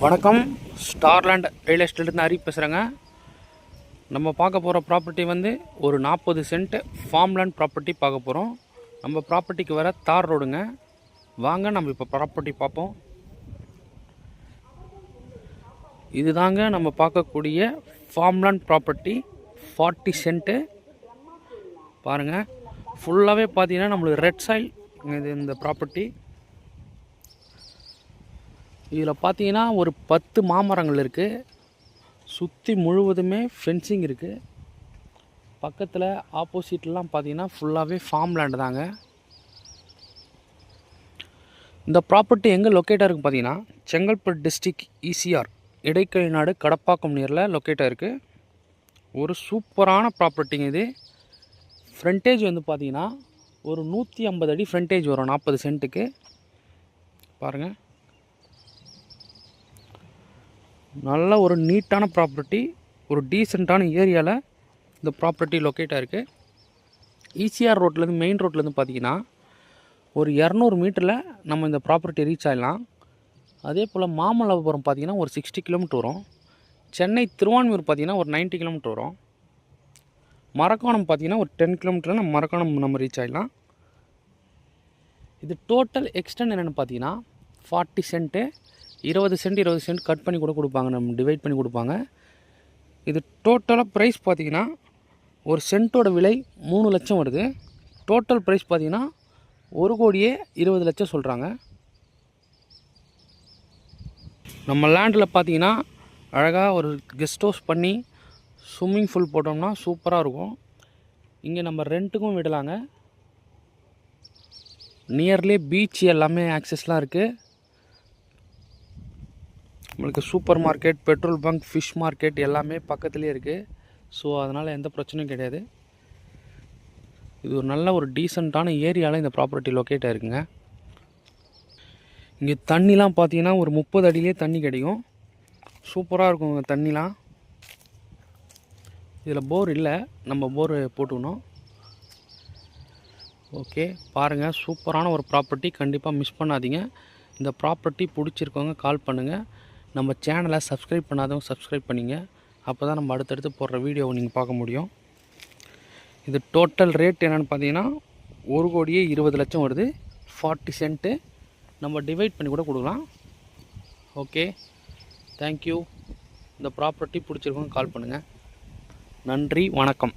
வணக்கம். ஸ்டார்லேண்ட் ரியல் எஸ்டேட்லேருந்து ஹரி பேசுகிறேங்க. நம்ம பார்க்க போகிற ப்ராப்பர்ட்டி வந்து ஒரு 40 சென்ட் ஃபார்ம்லேண்ட் ப்ராப்பர்ட்டி பார்க்க போகிறோம். நம்ம ப்ராப்பர்ட்டிக்கு வர தார் ரோடுங்க. வாங்க நம்ம இப்போ ப்ராப்பர்ட்டி பார்ப்போம். இதுதாங்க நம்ம பார்க்கக்கூடிய ஃபார்ம்லேண்ட் ப்ராப்பர்ட்டி. 40 சென்ட்டு பாருங்கள். ஃபுல்லாகவே பார்த்தீங்கன்னா நம்மளுக்கு ரெட் சாயில் இந்த ப்ராப்பர்ட்டி. இதில் பார்த்தீங்கன்னா ஒரு 10 மாமரங்கள் இருக்குது. சுற்றி முழுவதுமே ஃபென்சிங் இருக்குது. பக்கத்தில் ஆப்போசிட்லாம் பார்த்தீங்கன்னா ஃபுல்லாகவே ஃபார்ம் லேண்டு தாங்க. இந்த ப்ராப்பர்ட்டி எங்கே லொக்கேட்டாக இருக்குது பார்த்தீங்கன்னா செங்கல்பட்டு டிஸ்ட்ரிக் ECR இடைக்கழிநாடு கடப்பாக்கம் நியரில் லொக்கேட்டாக இருக்குது. ஒரு சூப்பரான ப்ராப்பர்ட்டிங்க இது. ஃப்ரண்டேஜ் வந்து பார்த்தீங்கன்னா ஒரு 150 அடி ஃப்ரண்டேஜ் வரும் 40 சென்ட்டுக்கு. பாருங்கள், நல்ல ஒரு நீட்டான ப்ராப்பர்ட்டி, ஒரு டீசெண்டான ஏரியாவில் இந்த ப்ராப்பர்ட்டி லொக்கேட்டாக இருக்குது. ECR ரோட்லேருந்து மெயின் ரோட்லேருந்து பார்த்தீங்கன்னா ஒரு 200 மீட்டரில் நம்ம இந்த ப்ராப்பர்ட்டி ரீச் ஆகிடலாம். அதே போல் மாமல்லபுரம் பார்த்திங்கன்னா ஒரு 60 கிலோமீட்டர் வரும். சென்னை திருவான்மியூர் பார்த்திங்கன்னா ஒரு 90 கிலோமீட்டர் வரும். மரக்காணம் பார்த்திங்கன்னா ஒரு 10 கிலோமீட்டரில் நம்ம மரக்காணம் நம்ம ரீச் ஆகிடலாம். இது டோட்டல் எக்ஸ்டெண்ட் என்னென்னு பார்த்தீங்கன்னா 40 சென்ட்டு 20 சென்ட் கட் பண்ணி கூட கொடுப்பாங்க, நம்ம டிவைட் பண்ணி கொடுப்பாங்க. இது டோட்டலாக ப்ரைஸ் பார்த்திங்கன்னா ஒரு சென்ட்டோட விலை 3 லட்சம் வருது. டோட்டல் ப்ரைஸ் பார்த்திங்கன்னா 1,20 லட்சம் சொல்கிறாங்க. நம்ம லேண்டில் பார்த்திங்கன்னா அழகாக ஒரு கெஸ்ட் ஹவுஸ் பண்ணி ஸ்விம்மிங் பூல் போட்டோம்னா சூப்பராக இருக்கும். இங்கே நம்ம ரெண்ட்டுக்கும் விடலாங்க. நியர்லி பீச் எல்லாமே ஆக்சஸ்லாம் இருக்குது. நம்மளுக்கு super market, petrol bunk, fish market எல்லாமே பக்கத்துலேயே இருக்குது. ஸோ அதனால் எந்த பிரச்சனையும் கிடையாது. இது ஒரு நல்ல ஒரு டீசெண்டான ஏரியாவில் இந்த ப்ராப்பர்ட்டி லொக்கேட் ஆகிருக்குங்க. இங்கே தண்ணிலாம் பார்த்தீங்கன்னா ஒரு 30 அடியிலே தண்ணி கிடைக்கும். சூப்பராக இருக்கும் தண்ணிலாம். இதில் போர் இல்லை, நம்ம போர் போட்டுக்கணும். ஓகே, பாருங்கள், சூப்பரான ஒரு ப்ராப்பர்ட்டி. கண்டிப்பாக மிஸ் பண்ணாதீங்க. இந்த ப்ராப்பர்ட்டி பிடிச்சிருக்கவங்க கால் பண்ணுங்கள். நம்ம சேனலை சப்ஸ்கிரைப் பண்ணாதவங்க சப்ஸ்கிரைப் பண்ணிங்க. அப்போ தான் நம்ம அடுத்தடுத்து போடுற வீடியோவை நீங்கள் பார்க்க முடியும். இது டோட்டல் ரேட் என்னென்னு பார்த்தீங்கன்னா 1,20 லட்சம் வருது. 40 சென்ட்டு நம்ம டிவைட் பண்ணி கூட கொடுக்கலாம். Okay, thank you. இந்த ப்ராப்பர்ட்டி பிடிச்சிருக்கவங்க கால் பண்ணுங்கள். நன்றி, வணக்கம்.